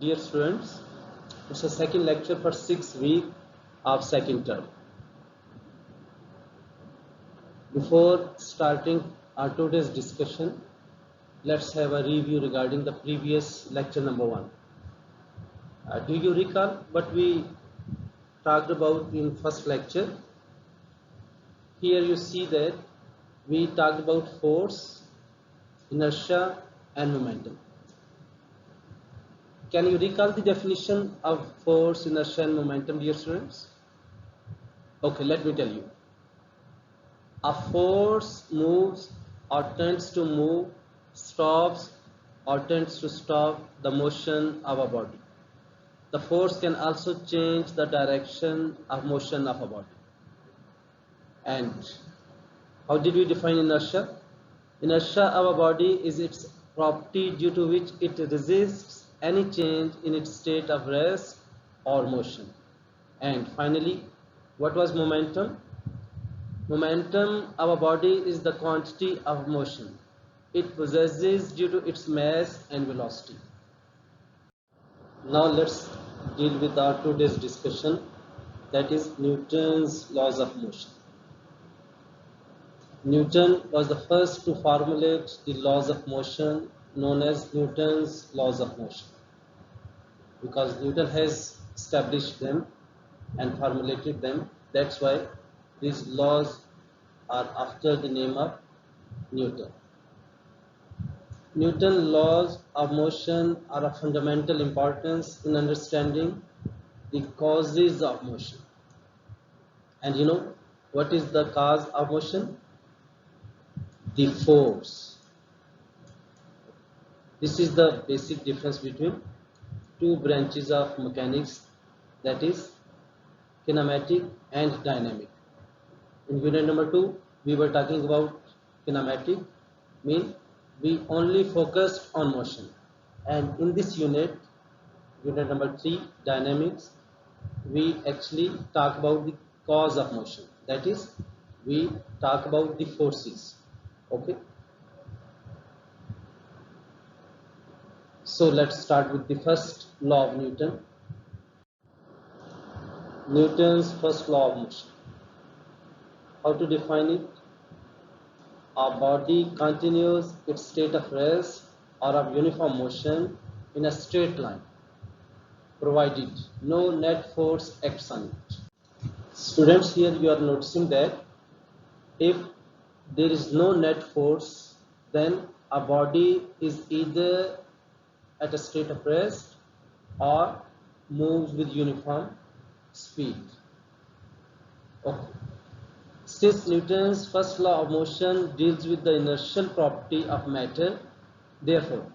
Dear students, it's the second lecture for 6 weeks of second term. Before starting our today's discussion, let's have a review regarding the previous lecture number 1. Do you recall what we talked about in first lecture? Here you see that we talked about force, inertia and momentum. Can you recall the definition of force, inertia and momentum, dear students? Okay, let me tell you. A force moves or tends to move, stops or tends to stop the motion of a body. The force can also change the direction of motion of a body. And how did we define inertia? Inertia of a body is its property due to which it resists any change in its state of rest or motion. And finally, what was momentum? Momentum of a body is the quantity of motion it possesses due to its mass and velocity. Now let's deal with our today's discussion, that is Newton's laws of motion. Newton was the first to formulate the laws of motion known as Newton's laws of motion, because Newton has established them and formulated them. That's why these laws are after the name of Newton. Newton's laws of motion are of fundamental importance in understanding the causes of motion. And you know what is the cause of motion? The force. This is the basic difference between two branches of mechanics, that is kinematic and dynamic. In unit number 2, we were talking about kinematic, mean we only focused on motion. And in this unit, unit number 3, dynamics, we actually talk about the cause of motion. That is, we talk about the forces. Okay. So let's start with the first law of Newton. Newton's first law of motion. How to define it? A body continues its state of rest or of uniform motion in a straight line, provided no net force acts on it. Students, here you are noticing that if there is no net force, then a body is either at a state of rest or moves with uniform speed. Okay. Since Newton's first law of motion deals with the inertial property of matter, therefore,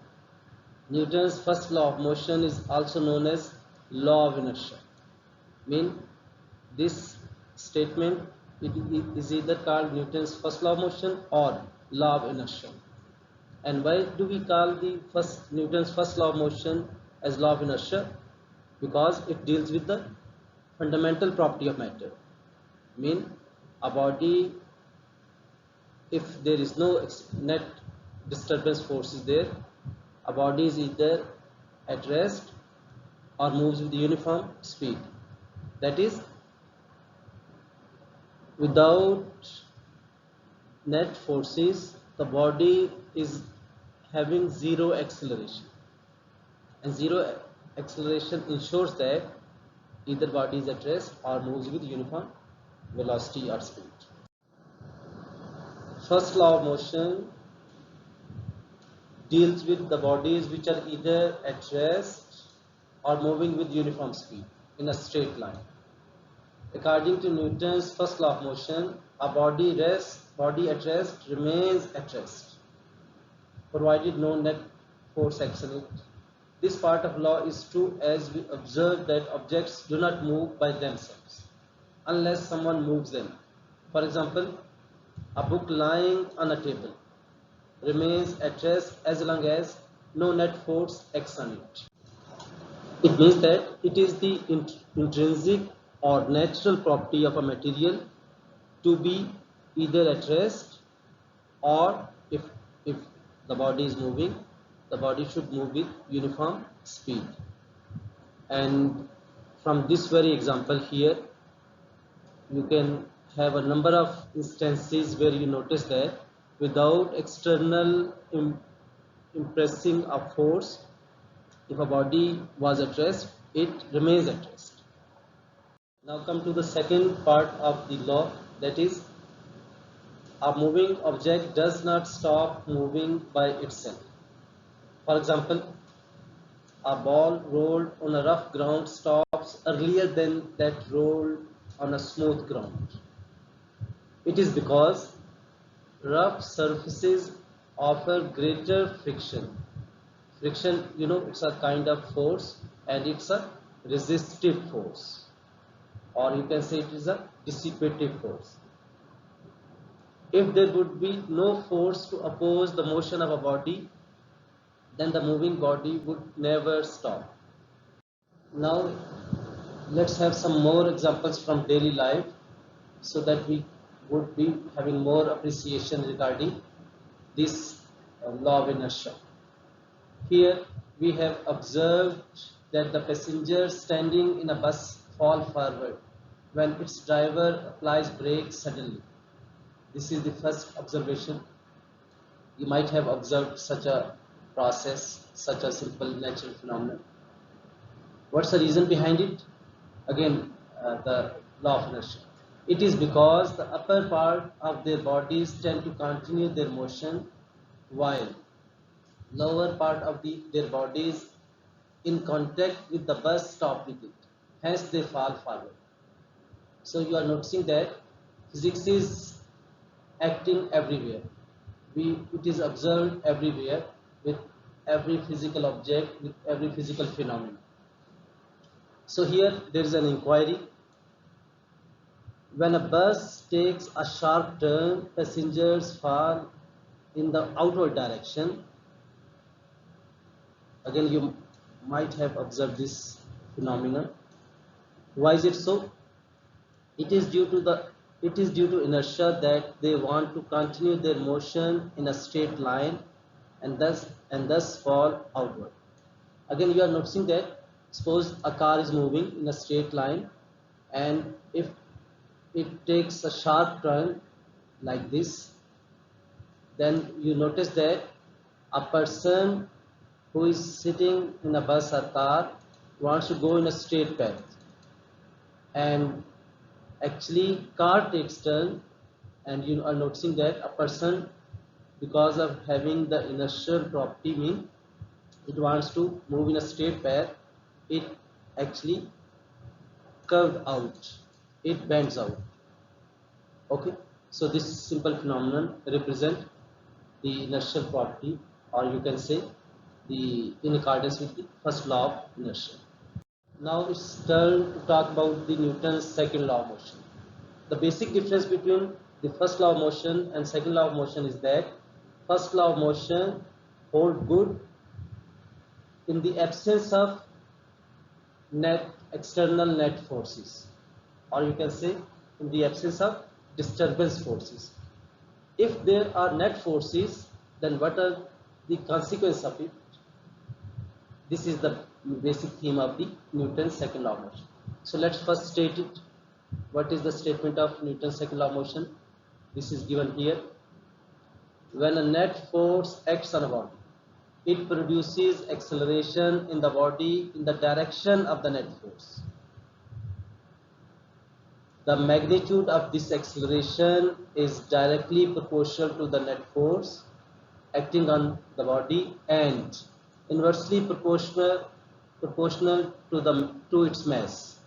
Newton's first law of motion is also known as law of inertia. Mean this statement, it is either called Newton's first law of motion or law of inertia. And why do we call the Newton's first law of motion as law of inertia? Because it deals with the fundamental property of matter. Mean a body, if there is no net disturbance force is there, a body is either at rest or moves with uniform speed. That is, without net forces, the body is having zero acceleration, and zero acceleration ensures that either body is at rest or moves with uniform velocity or speed. First law of motion deals with the bodies which are either at rest or moving with uniform speed in a straight line. According to Newton's first law of motion, a body at rest remains at rest, provided no net force acts on it. This part of law is true as we observe that objects do not move by themselves unless someone moves them. For example, a book lying on a table remains at rest as long as no net force acts on it. It means that it is the intrinsic or natural property of a material to be either at rest, or if the body is moving, the body should move with uniform speed. And from this very example here, you can have a number of instances where you notice that without external impressing a force, if a body was at rest, it remains at rest. Now come to the second part of the law, that is, a moving object does not stop moving by itself. For example, a ball rolled on a rough ground stops earlier than that rolled on a smooth ground. It is because rough surfaces offer greater friction. Friction, it's a kind of force, and it's a resistive force, or you can say it is a dissipative force. If there would be no force to oppose the motion of a body, then the moving body would never stop. Now, let's have some more examples from daily life so that we would be having more appreciation regarding this law of inertia. Here we have observed that the passengers standing in a bus fall forward when its driver applies brakes suddenly. This is the first observation. You might have observed such a process, such a simple natural phenomenon. What's the reason behind it? Again, the law of inertia. It is because the upper part of their bodies tend to continue their motion while lower part of their bodies in contact with the bus stop with it. Hence they fall forward. So you are noticing that physics is acting everywhere. It is observed everywhere with every physical object, with every physical phenomenon. So here there is an inquiry. When a bus takes a sharp turn, passengers fall in the outward direction. Again, you might have observed this phenomenon. Why is it so? It is due to inertia that they want to continue their motion in a straight line and thus fall outward. Again, you are noticing that suppose a car is moving in a straight line, and if it takes a sharp turn like this, then you notice that a person who is sitting in a bus or car wants to go in a straight path, and actually car takes turn, and you are noticing that a person, because of having the inertial property, mean it wants to move in a straight path, it actually curved out, it bends out. Okay, so this simple phenomenon represent the inertial property, or you can say the in accordance with the first law of inertia. Now it's turn to talk about the Newton's second law of motion. The basic difference between the first law of motion and second law of motion is that first law of motion hold good in the absence of external net forces, or you can say in the absence of disturbance forces. If there are net forces, then what are the consequences of it? This is the basic theme of the Newton's second law of motion. So let's first state it. What is the statement of Newton's second law of motion? This is given here. When a net force acts on a body, it produces acceleration in the body in the direction of the net force. The magnitude of this acceleration is directly proportional to the net force acting on the body and inversely proportional to its mass.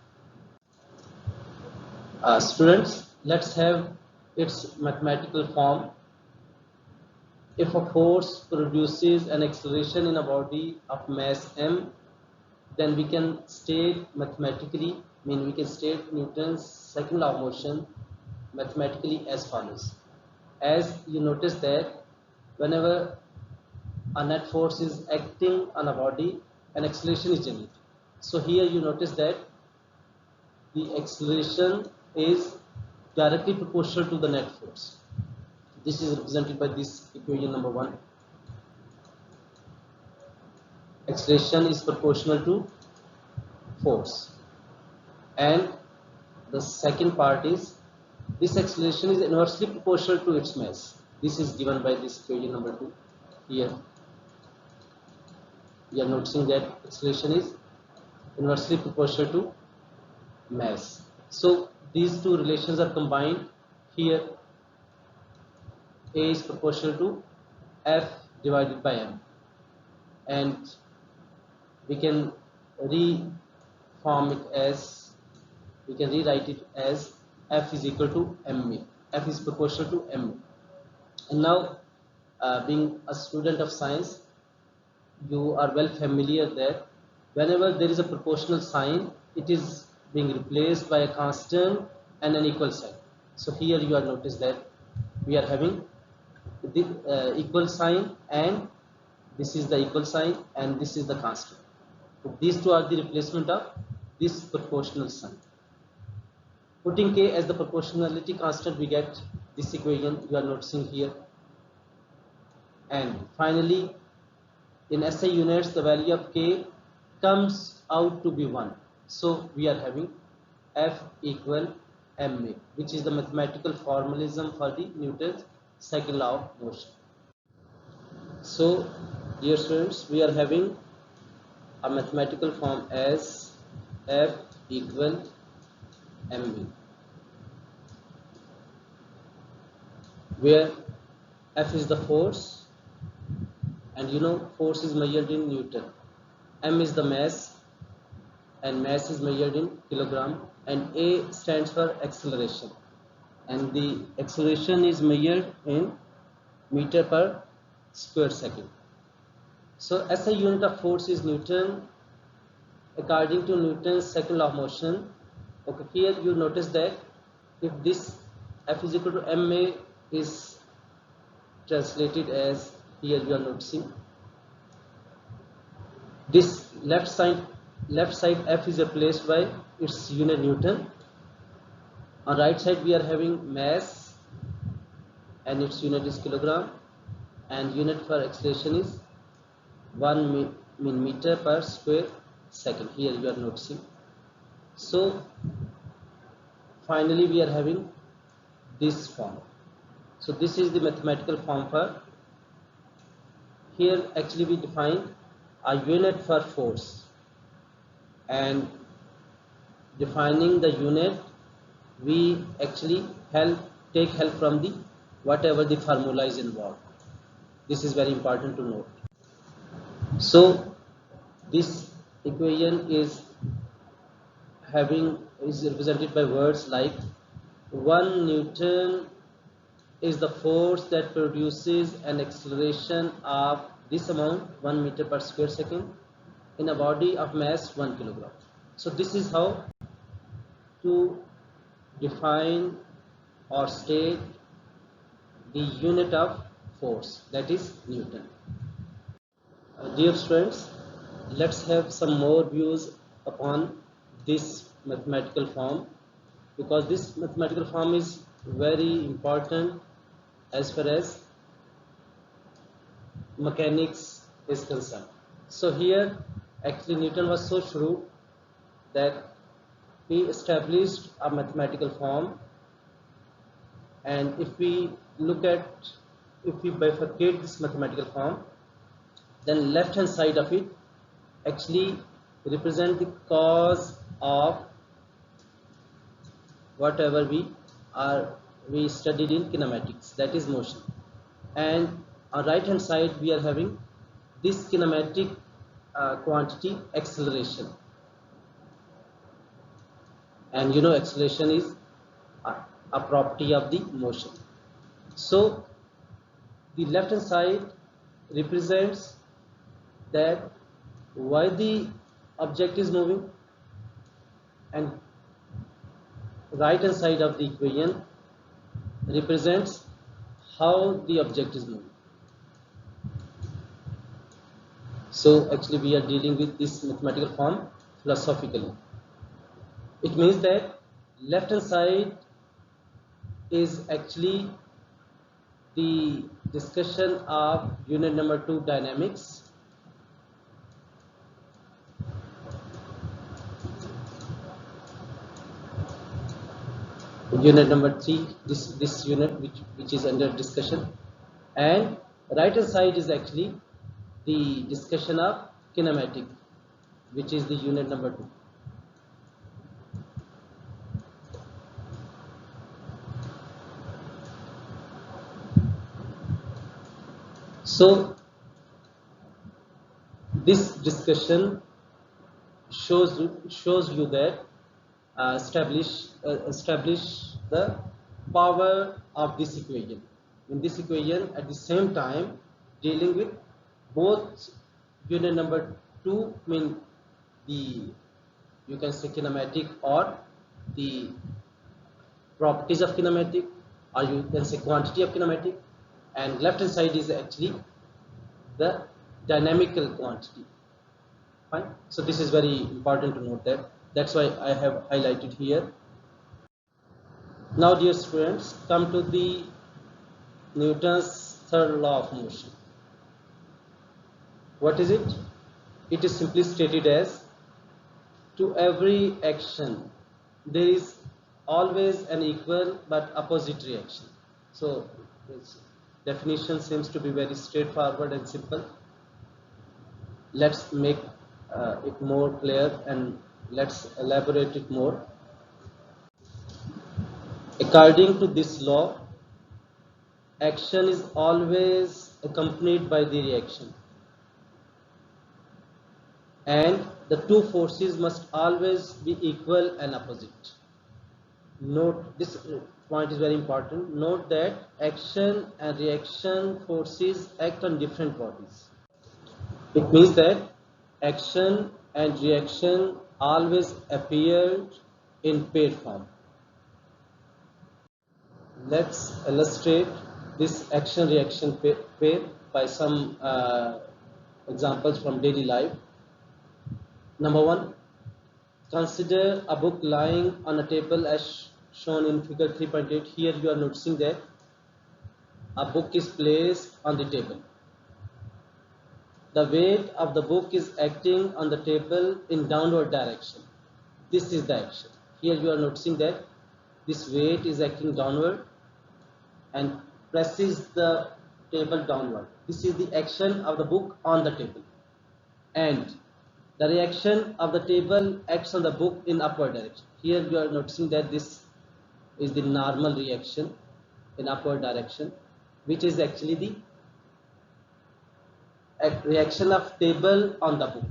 Students, let's have its mathematical form. If a force produces an acceleration in a body of mass m, then we can state mathematically, we can state Newton's second law of motion mathematically as follows. As you notice that whenever a net force is acting on a body, an acceleration is generated. So here you notice that the acceleration is directly proportional to the net force. This is represented by this equation number 1. Acceleration is proportional to force. And the second part is this acceleration is inversely proportional to its mass. This is given by this equation number 2 here. You are noticing that acceleration is inversely proportional to mass. So these two relations are combined here. A is proportional to F divided by M, and we can reform it as, we can rewrite it as F is equal to ma. F is proportional to ma. And now, being a student of science, you are well familiar that whenever there is a proportional sign, it is being replaced by a constant and an equal sign. So here you are notice that we are having the equal sign, and this is the equal sign, and this is the constant. So these two are the replacement of this proportional sign. Putting k as the proportionality constant, we get this equation you are noticing here. And finally, in SI units, the value of k comes out to be 1. So we are having F equal ma, which is the mathematical formalism for the Newton's second law of motion. So, dear students, we are having a mathematical form as F equal ma, where F is the force, and you know force is measured in Newton. M is the mass, and mass is measured in kilogram, and A stands for acceleration, and the acceleration is measured in meter per square second. So SI unit of force is Newton according to Newton's second law of motion. Okay, here you notice that if this F is equal to ma is translated as, here you are noticing this left side F is replaced by its unit Newton. On right side we are having mass, and its unit is kilogram, and unit for acceleration is 1 meter per square second. Here you are noticing. So finally we are having this form. So this is the mathematical form for, here actually we define a unit for force, and defining the unit we actually take help from the whatever the formula is involved. This is very important to note. So this equation is represented by words like 1 Newton is the force that produces an acceleration of this amount, 1 meter per square second, in a body of mass 1 kilogram. So this is how to define or state the unit of force, that is Newton. Dear students, let's have some more views upon this mathematical form, because this mathematical form is very important as far as mechanics is concerned. So here actually Newton was so shrewd that he established a mathematical form, and if we bifurcate this mathematical form, then left hand side of it actually represent the cause of whatever we studied in kinematics, that is motion, and on right hand side we are having this kinematic quantity acceleration, and you know acceleration is a property of the motion. So the left hand side represents that why the object is moving, and right hand side of the equation represents how the object is moving. So actually we are dealing with this mathematical form philosophically. It means that left hand side is actually the discussion of unit number 2, dynamics, unit number 3, this unit which is under discussion, and right hand side is actually the discussion of kinematic, which is the unit number 2. So this discussion shows you that establish the power of this equation. In this equation, at the same time, dealing with both unit number 2, mean the, you can say, kinematic or the properties of kinematic, or you can say quantity of kinematic, and left hand side is actually the dynamical quantity. Fine. So this is very important to note that. That's why I have highlighted here. Now, dear students, come to the Newton's third law of motion. What is it? It is simply stated as, to every action there is always an equal but opposite reaction. So its definition seems to be very straightforward and simple. Let's make it more clear and let's elaborate it more. According to this law, action is always accompanied by the reaction, and the two forces must always be equal and opposite. Note, this point is very important. Note that action and reaction forces act on different bodies. It means that action and reaction always appear in paired form. Let's illustrate this action reaction pair by some examples from daily life. Number 1, consider a book lying on a table as shown in figure 3.8. Here you are noticing that a book is placed on the table. The weight of the book is acting on the table in downward direction. This is the action. Here you are noticing that this weight is acting downward and presses the table downward. This is the action of the book on the table. And the reaction of the table acts on the book in upward direction. Here you are noticing that this is the normal reaction in upward direction, which is actually the reaction of table on the book.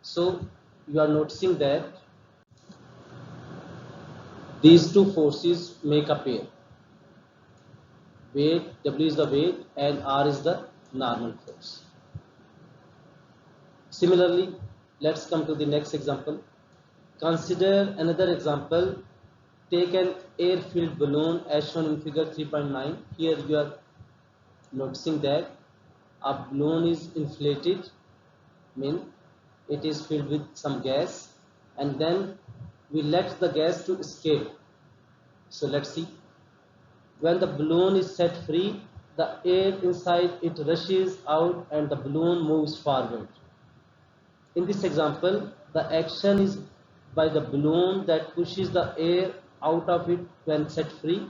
So you are noticing that these two forces make a pair. Weight, W is the weight and R is the normal force. Similarly, let's come to the next example. Consider another example. Take an air-filled balloon as shown in figure 3.9. Here you are noticing that a balloon is inflated, mean it is filled with some gas, and then we let the gas to escape. So let's see. When the balloon is set free, the air inside it rushes out and the balloon moves forward. In this example, the action is by the balloon that pushes the air out of it when set free.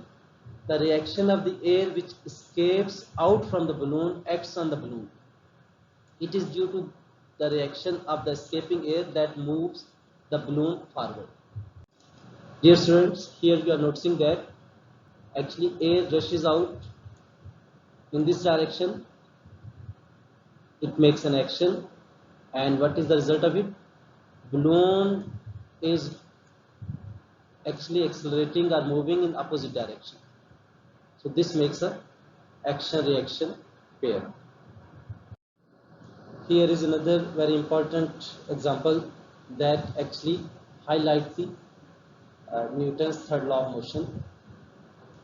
The reaction of the air which escapes out from the balloon acts on the balloon. It is due to the reaction of the escaping air that moves the balloon forward. Dear students, here you are noticing that actually air rushes out in this direction. It makes an action, and what is the result of it? Balloon is actually accelerating or moving in opposite direction. So this makes a action reaction pair. Here is another very important example that actually highlights the Newton's third law of motion.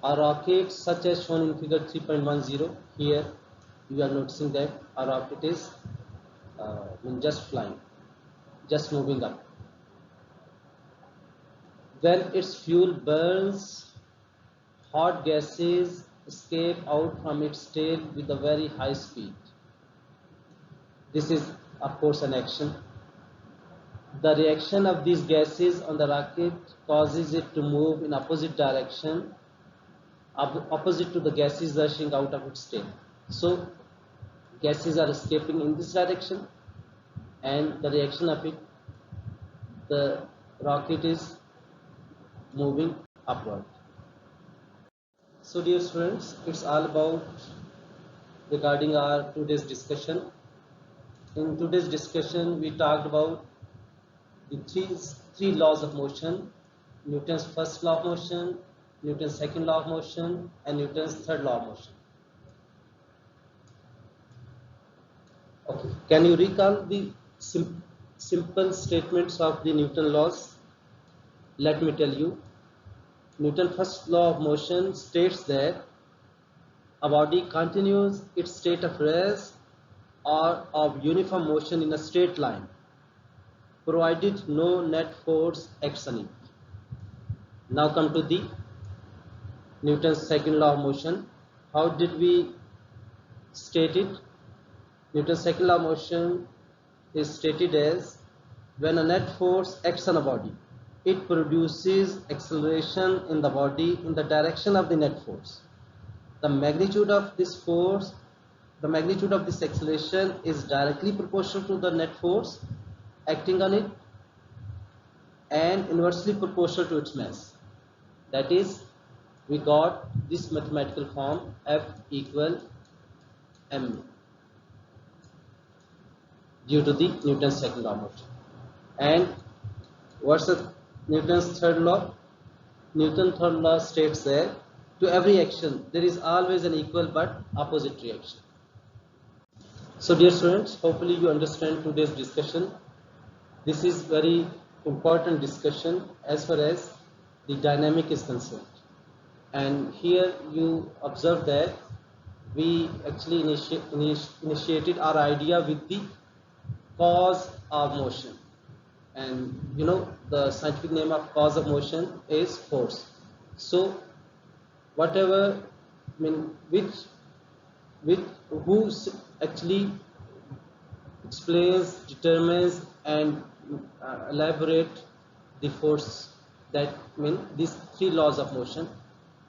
A rocket such as shown in figure 3.10, here you are noticing that a rocket is just flying, just moving up. When its fuel burns, hot gases escape out from its tail with a very high speed. This is of course an action. The reaction of these gases on the rocket causes it to move in opposite direction, opposite to the gases rushing out of its tail. So gases are escaping in this direction, and the reaction of it, the rocket is moving upward. So dear students, it's all about regarding our today's discussion. In today's discussion, we talked about the three laws of motion: Newton's first law of motion, Newton's second law of motion, and Newton's third law of motion. Okay. Can you recall the simple statements of the Newton laws? Let me tell you. Newton's first law of motion states that a body continues its state of rest or of uniform motion in a straight line, provided no net force acts on it. Now come to the Newton's second law of motion. How did we state it? Newton's second law of motion is stated as when a net force acts on a body, it produces acceleration in the body in the direction of the net force. The magnitude of this force, the magnitude of this acceleration is directly proportional to the net force acting on it and inversely proportional to its mass. That is, we got this mathematical form F equal m due to the Newton's second law of motion. And what's the Newton's third law? Newton's third law states that to every action there is always an equal but opposite reaction. So dear students, hopefully you understand today's discussion. This is very important discussion as far as the dynamic is concerned. And here you observe that we actually initiated our idea with the cause of motion. And you know the scientific name of cause of motion is force. So whatever, I mean, who actually explains, determines, and elaborate the force, that mean these three laws of motion,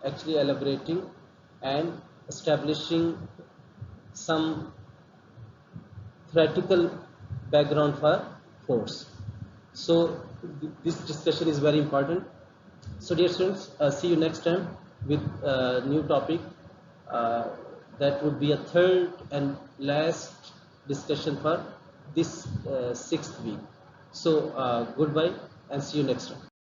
actually elaborating and establishing some theoretical background for force. So this discussion is very important. So dear students, see you next time with a new topic. That would be a third and last discussion for this 6th week. So goodbye and see you next time.